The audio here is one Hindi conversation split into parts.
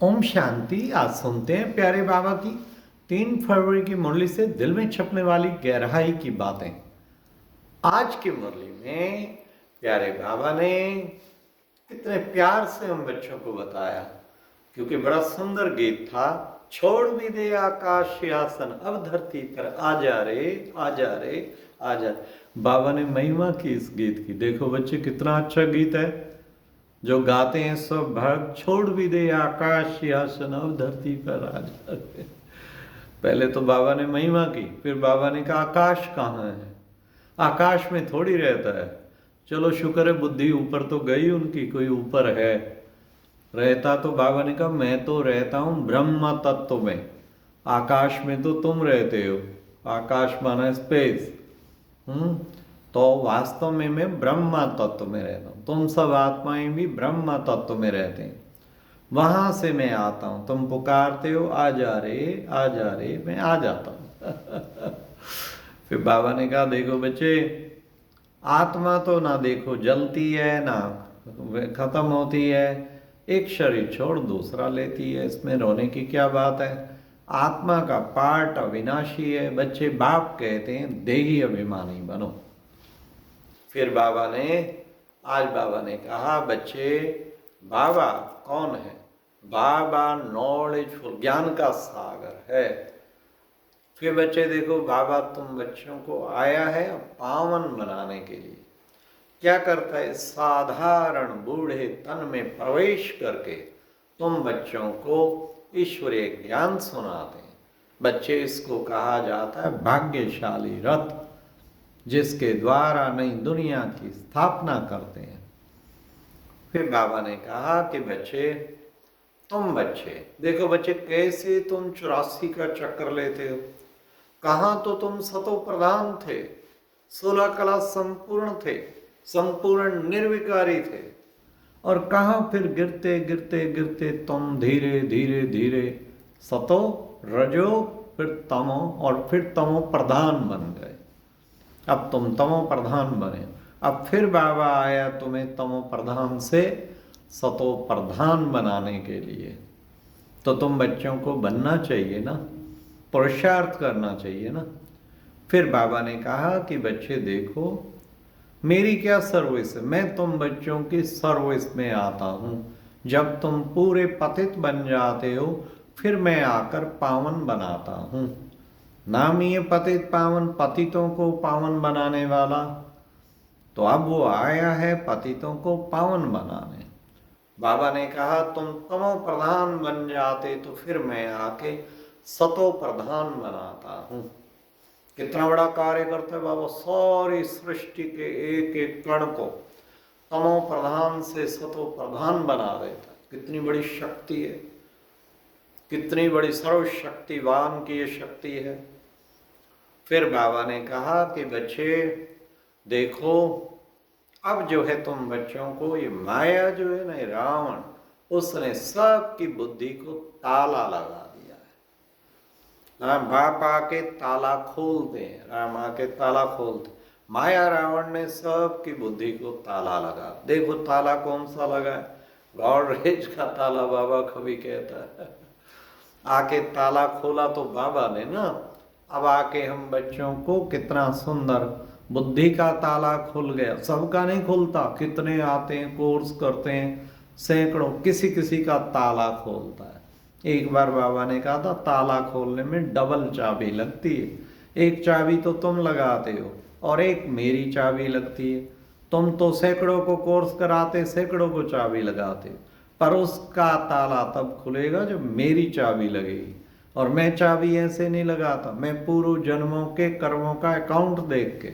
ओम शांति। आज सुनते हैं प्यारे बाबा की 3 फरवरी की मुरली से दिल में छपने वाली गहराई की बातें। आज की मुरली में प्यारे बाबा ने कितने प्यार से हम बच्चों को बताया, क्योंकि बड़ा सुंदर गीत था। छोड़ भी दे आकाश सिंहासन, अब धरती पर आ जा रे, आ जा रे, आ जा। बाबा ने महिमा की इस गीत की। देखो बच्चे, कितना अच्छा गीत है। जो गाते हैं सब भक्त, छोड़ भी दे आकाश सिंहासन, अब धरती पर आ जा। पहले तो बाबा ने महिमा की, फिर बाबा ने कहा आकाश कहाँ है, आकाश में थोड़ी रहता है। चलो शुक्र है बुद्धि ऊपर तो गई उनकी, कोई ऊपर है। रहता तो बाबा ने कहा मैं तो रहता हूँ ब्रह्म तत्व में, आकाश में तो तुम रहते हो। आकाश माना स्पेस। तो वास्तव में मैं ब्रह्म तत्व में रहता हूँ, तुम सब आत्माएं भी ब्रह्म तत्व में रहते हैं। वहां से मैं आता हूँ, तुम पुकारते हो आ जा रे, आ जा रे, मैं आ जाता हूँ। फिर बाबा ने कहा देखो बच्चे, आत्मा तो ना देखो जलती है ना खत्म होती है, एक शरीर छोड़ दूसरा लेती है, इसमें रोने की क्या बात है। आत्मा का पार्ट अविनाशी है। बच्चे, बाप कहते हैं देही अभिमानी बनो। फिर बाबा ने कहा बच्चे, बाबा कौन है? बाबा नॉलेजफुल, ज्ञान का सागर है। फिर बच्चे देखो, बाबा तुम बच्चों को आया है पावन बनाने के लिए। क्या करता है? साधारण बूढ़े तन में प्रवेश करके तुम बच्चों को ईश्वरीय ज्ञान सुनाते हैं। बच्चे, इसको कहा जाता है भाग्यशाली रथ, जिसके द्वारा नई दुनिया की स्थापना करते हैं। फिर बाबा ने कहा कि बच्चे, तुम बच्चे देखो बच्चे, कैसे तुम 84 का चक्कर लेते हो। कहाँ तो तुम सतो प्रधान थे, 16 कला संपूर्ण थे, संपूर्ण निर्विकारी थे, और कहाँ फिर गिरते गिरते गिरते तुम धीरे धीरे धीरे सतो, रजो, फिर तमो, और फिर तमो प्रधान बन गए। अब तुम तमो प्रधान बने। अब फिर बाबा आया तुम्हें तमो प्रधान से सतो प्रधान बनाने के लिए। तो तुम बच्चों को बनना चाहिए ना, पुरुषार्थ करना चाहिए ना। फिर बाबा ने कहा कि बच्चे देखो, मेरी क्या सर्विस है, मैं तुम बच्चों की सर्विस में आता हूँ। जब तुम पूरे पतित बन जाते हो, फिर मैं आकर पावन बनाता हूँ। नाम ही है पतित पावन, पतितों को पावन बनाने वाला। तो अब वो आया है पतितों को पावन बनाने। बाबा ने कहा तुम तमो प्रधान बन जाते तो फिर मैं आके सतो प्रधान बनाता हूँ। कितना बड़ा कार्य करता है बाबा, सारी सृष्टि के एक एक कण को तमो प्रधान से सतो प्रधान बना देता। कितनी बड़ी शक्ति है, कितनी बड़ी सर्वशक्तिवान की ये शक्ति है। फिर बाबा ने कहा कि बच्चे देखो, अब जो है तुम बच्चों को ये माया जो है ना, रावण, उसने सबकी बुद्धि को ताला लगा दिया है। राम बाप आके ताला खोलते हैं, राम आके ताला खोलते। माया रावण ने सबकी बुद्धि को ताला लगा। देखो ताला कौन सा लगा है? गॉडरेज का ताला बाबा कभी कहता है। आके ताला खोला तो बाबा ने ना। अब आके हम बच्चों को कितना सुंदर बुद्धि का ताला खुल गया। सबका नहीं खुलता, कितने आते हैं कोर्स करते हैं, सैकड़ों, किसी किसी का ताला खोलता है। एक बार बाबा ने कहा था ताला खोलने में डबल चाबी लगती है, एक चाबी तो तुम लगाते हो और एक मेरी चाबी लगती है। तुम तो सैकड़ों को कोर्स कराते, सैकड़ों को चाबी लगाते हो, पर उसका ताला तब खुलेगा जब मेरी चाबी लगेगी। और मैं चाबी ऐसे नहीं लगाता, मैं पूर्व जन्मों के कर्मों का अकाउंट देख के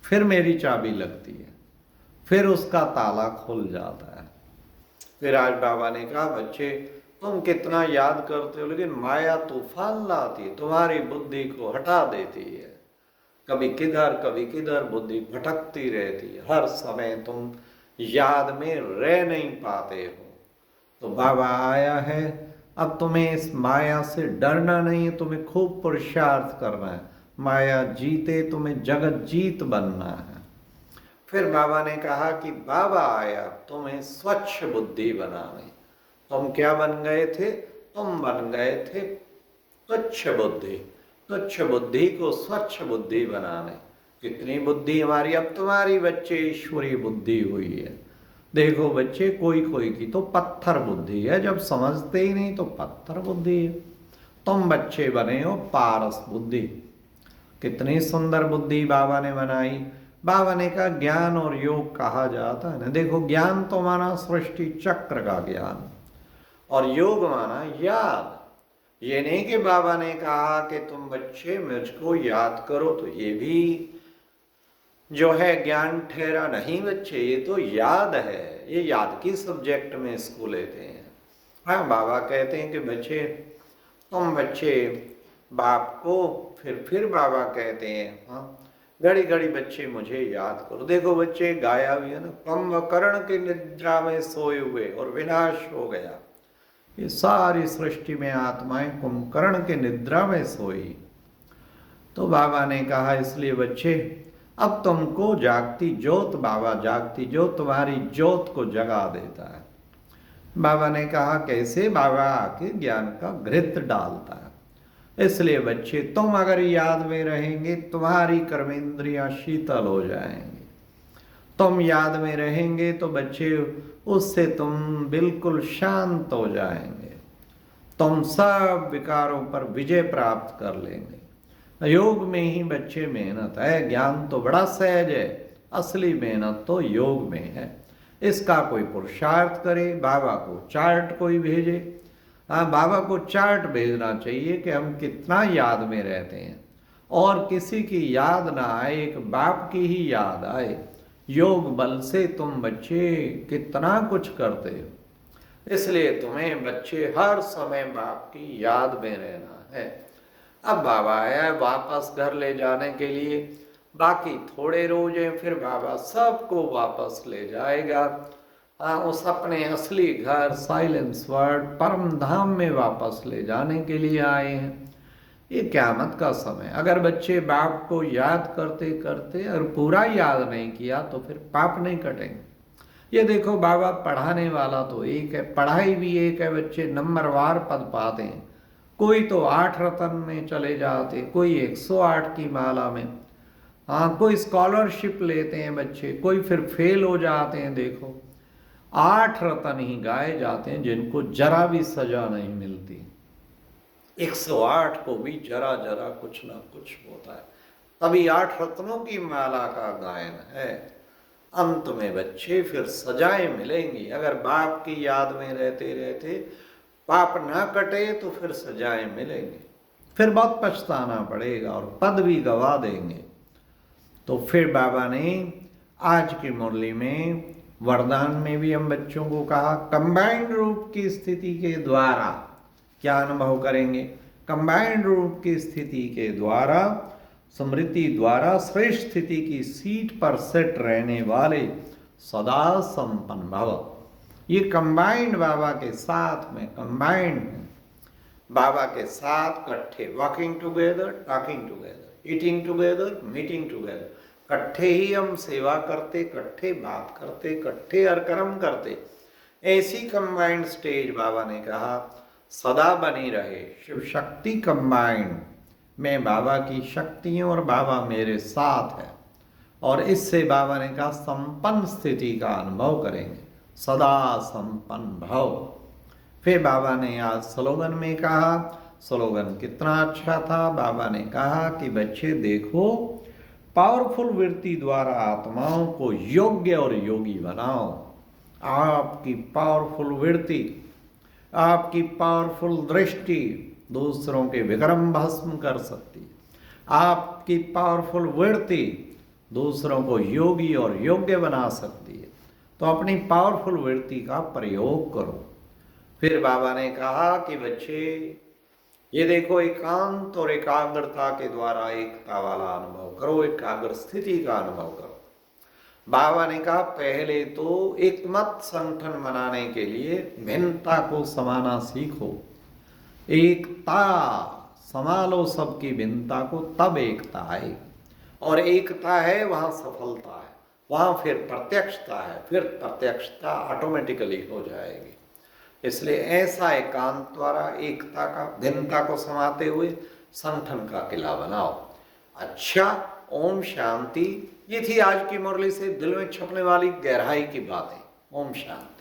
फिर मेरी चाबी लगती है, फिर उसका ताला खुल जाता है। फिर आज बाबा ने कहा बच्चे, तुम कितना याद करते हो, लेकिन माया तूफान लाती है, तुम्हारी बुद्धि को हटा देती है। कभी किधर बुद्धि भटकती रहती है, हर समय तुम याद में रह नहीं पाते हो। तो बाबा आया है, अब तुम्हें इस माया से डरना नहीं है, तुम्हें खूब पुरुषार्थ करना है। माया जीते, तुम्हें जगत जीत बनना है। फिर बाबा ने कहा कि बाबा आया तुम्हें स्वच्छ बुद्धि बनाने, तुम क्या बन गए थे? तुम बन गए थे तुच्छ बुद्धि। तुच्छ बुद्धि को स्वच्छ बुद्धि बनाने। कितनी बुद्धि हमारी, अब तुम्हारी बच्चे ईश्वरीय बुद्धि हुई है। देखो बच्चे, कोई कोई की तो पत्थर बुद्धि है, जब समझते ही नहीं तो पत्थर बुद्धि है। तुम बच्चे बने हो पारस बुद्धि। कितनी सुंदर बुद्धि बाबा ने बनाई। बाबा ने कहा ज्ञान और योग कहा जाता है ना। देखो, ज्ञान तो माना सृष्टि चक्र का ज्ञान, और योग माना याद। ये नहीं कि बाबा ने कहा कि तुम बच्चे मुझको याद करो, तो ये भी जो है ज्ञान ठहरा नहीं बच्चे, ये तो याद है। ये याद की सब्जेक्ट में इसको लेते हैं। हाँ, बाबा कहते हैं कि बच्चे, तुम बच्चे बाप को, फिर बाबा कहते हैं, हाँ, घड़ी घड़ी बच्चे मुझे याद करो। देखो बच्चे, गाया भी है ना, कुंभकर्ण की निद्रा में सोए हुए और विनाश हो गया। ये सारी सृष्टि में आत्माएं कुंभकर्ण के निद्रा में सोई। तो बाबा ने कहा इसलिए बच्चे, अब तुमको जागती ज्योत, बाबा जागती ज्योत तुम्हारी ज्योत को जगा देता है। बाबा ने कहा कैसे? बाबा आके ज्ञान का घृत डालता है। इसलिए बच्चे, तुम अगर याद में रहेंगे तुम्हारी कर्मेंद्रियां शीतल हो जाएंगी। तुम याद में रहेंगे तो बच्चे, उससे तुम बिल्कुल शांत हो जाएंगे। तुम सब विकारों पर विजय प्राप्त कर लेंगे। योग में ही बच्चे मेहनत है। ज्ञान तो बड़ा सहज है, असली मेहनत तो योग में है। इसका कोई पुरुषार्थ करे, बाबा को चार्ट कोई भेजे। हाँ, बाबा को चार्ट भेजना चाहिए कि हम कितना याद में रहते हैं, और किसी की याद ना आए, एक बाप की ही याद आए। योग बल से तुम बच्चे कितना कुछ करते हो। इसलिए तुम्हें बच्चे हर समय बाप की याद में रहना है। अब बाबा आया वापस घर ले जाने के लिए। बाकी थोड़े रोज हैं, फिर बाबा सबको वापस ले जाएगा। उस अपने असली घर साइलेंस वर्ड परम धाम में वापस ले जाने के लिए आए हैं। ये क़यामत का समय। अगर बच्चे बाप को याद करते करते और पूरा याद नहीं किया तो फिर पाप नहीं कटेंगे। ये देखो, बाबा पढ़ाने वाला तो एक है, पढ़ाई भी एक है, बच्चे नंबरवार पद पाते हैं। कोई तो 8 रतन में चले जाते, कोई 108 की माला में। हाँ, कोई स्कॉलरशिप लेते हैं बच्चे, कोई फिर फेल हो जाते हैं। देखो, 8 रतन ही गाए जाते हैं जिनको जरा भी सजा नहीं मिलती। 108 को भी जरा जरा कुछ ना कुछ होता है, तभी 8 रत्नों की माला का गायन है। अंत में बच्चे फिर सजाएं मिलेंगी। अगर बाप की याद में रहते रहते पाप ना कटे तो फिर सजाएं मिलेंगी, फिर बहुत पछताना पड़ेगा और पद भी गवा देंगे। तो फिर बाबा ने आज की मुरली में वरदान में भी हम बच्चों को कहा, कंबाइंड रूप की स्थिति के द्वारा क्या अनुभव करेंगे? कंबाइंड रूप की स्थिति के द्वारा, स्मृति द्वारा श्रेष्ठ स्थिति की सीट पर सेट रहने वाले सदा संपन्न भव। ये कंबाइंड बाबा के साथ में, कंबाइंड बाबा के साथ इकट्ठे, walking together, talking together, eating together, meeting together, इकट्ठे ही हम सेवा करते, इकट्ठे बात करते, इकट्ठे हर कर्म करते। ऐसी कंबाइंड स्टेज बाबा ने कहा सदा बनी रहे। शिव शक्ति कंबाइंड में बाबा की शक्तियों और बाबा मेरे साथ है, और इससे बाबा ने कहा संपन्न स्थिति का अनुभव करेंगे, सदा संपन्न भव। फिर बाबा ने आज स्लोगन में कहा, स्लोगन कितना अच्छा था। बाबा ने कहा कि बच्चे देखो, पावरफुल वृत्ति द्वारा आत्माओं को योग्य और योगी बनाओ। आपकी पावरफुल वृत्ति, आपकी पावरफुल दृष्टि दूसरों के विक्रम भस्म कर सकती है। आपकी पावरफुल वृत्ति दूसरों को योगी और योग्य बना सकती है। तो अपनी पावरफुल वृत्ति का प्रयोग करो। फिर बाबा ने कहा कि बच्चे ये देखो, एकांत और एकाग्रता के द्वारा एकता वाला अनुभव करो, एकाग्र स्थिति का अनुभव करो। बाबा ने कहा पहले तो एकमत संगठन बनाने के लिए भिन्नता को समाना सीखो, एकता संभालो सबकी भिन्नता को, तब एकता आएगी। और एकता है वहाँ सफलता है, वहाँ फिर प्रत्यक्षता है, फिर प्रत्यक्षता ऑटोमेटिकली हो जाएगी। इसलिए ऐसा एकांत द्वारा एकता का भिन्नता को समाते हुए संगठन का किला बनाओ। अच्छा, ओम शांति। ये थी आज की मुरली से दिल में छपने वाली गहराई की बातें। ओम शांति।